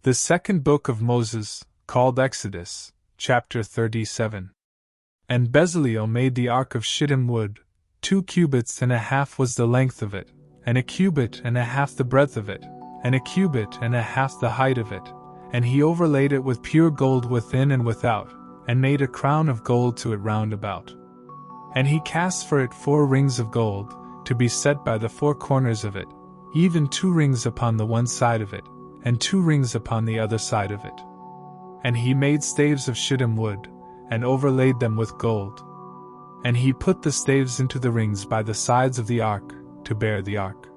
The second book of Moses, called Exodus, chapter 37. And Bezaleel made the ark of shittim wood. 2 cubits and a half was the length of it, and a cubit and a half the breadth of it, and a cubit and a half the height of it. And he overlaid it with pure gold within and without, and made a crown of gold to it round about. And he cast for it 4 rings of gold, to be set by the 4 corners of it, even 2 rings upon the one side of it, and 2 rings upon the other side of it. And he made staves of shittim wood, and overlaid them with gold. And he put the staves into the rings by the sides of the ark, to bear the ark.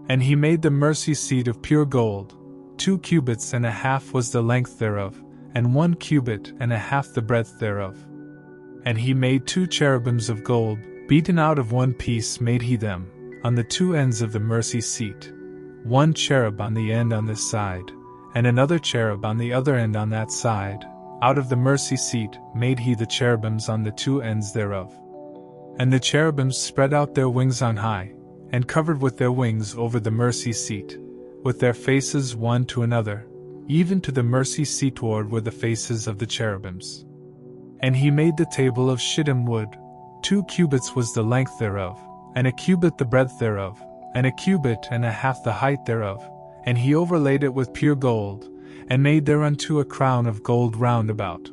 And he made the mercy seat of pure gold. 2 cubits and a half was the length thereof, and 1 cubit and a half the breadth thereof. And he made 2 cherubims of gold, beaten out of one piece made he them, on the 2 ends of the mercy seat, 1 cherub on the end on this side, and another cherub on the other end on that side. Out of the mercy seat made he the cherubims on the 2 ends thereof. And the cherubims spread out their wings on high, and covered with their wings over the mercy seat, with their faces one to another, even to the mercy seatward were the faces of the cherubims. And he made the table of shittim wood. 2 cubits was the length thereof, and a cubit the breadth thereof, and a cubit and a half the height thereof. And he overlaid it with pure gold, and made thereunto a crown of gold round about.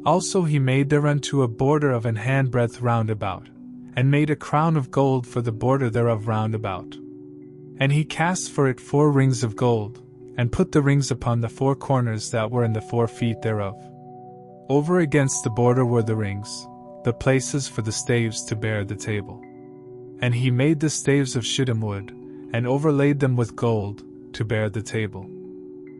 Also he made thereunto a border of an handbreadth round about, and made a crown of gold for the border thereof round about. And he cast for it 4 rings of gold, and put the rings upon the 4 corners that were in the 4 feet thereof. Over against the border were the rings, the places for the staves to bear the table. And he made the staves of shittim wood, and overlaid them with gold, to bear the table.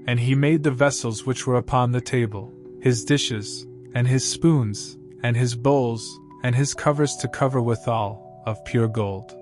And he made the vessels which were upon the table, his dishes, and his spoons, and his bowls, and his covers to cover withal, of pure gold.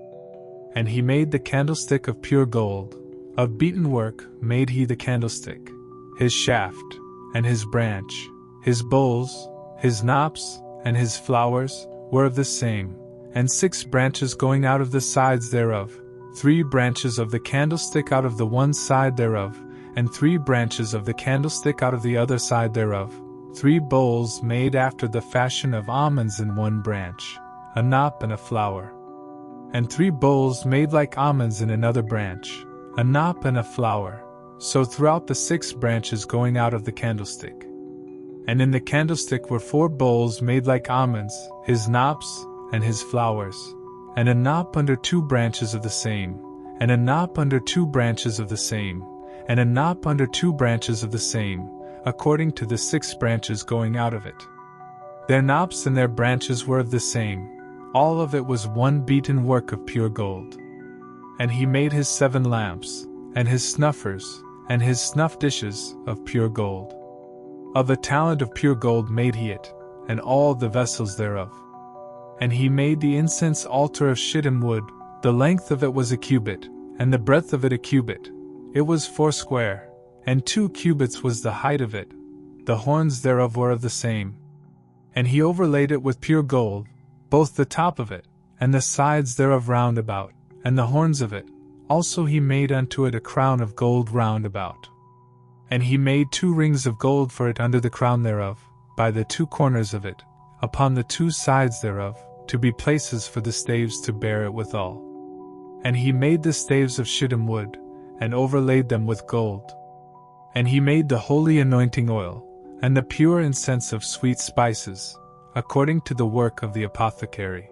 And he made the candlestick of pure gold, of beaten work made he the candlestick, his shaft, and his branch, his bowls, his knops, and his flowers, were of the same, and 6 branches going out of the sides thereof, 3 branches of the candlestick out of the one side thereof, and 3 branches of the candlestick out of the other side thereof, 3 bowls made after the fashion of almonds in one branch, a knop and a flower. And 3 bowls made like almonds in another branch, a knop and a flower, so throughout the 6 branches going out of the candlestick. And in the candlestick were 4 bowls made like almonds, his knops, and his flowers, and a knop under 2 branches of the same, and a knop under 2 branches of the same, and a knop under 2 branches of the same, according to the 6 branches going out of it. Their knops and their branches were of the same, all of it was one beaten work of pure gold. And he made his 7 lamps, and his snuffers, and his snuff dishes, of pure gold. Of a talent of pure gold made he it, and all the vessels thereof. And he made the incense altar of shittim wood. The length of it was a cubit, and the breadth of it a cubit. It was 4 square, and 2 cubits was the height of it. The horns thereof were of the same. And he overlaid it with pure gold, both the top of it, and the sides thereof round about, and the horns of it. Also he made unto it a crown of gold round about. And he made 2 rings of gold for it under the crown thereof, by the 2 corners of it, upon the 2 sides thereof, to be places for the staves to bear it withal. And he made the staves of shittim wood, and overlaid them with gold. And he made the holy anointing oil, and the pure incense of sweet spices, according to the work of the apothecary.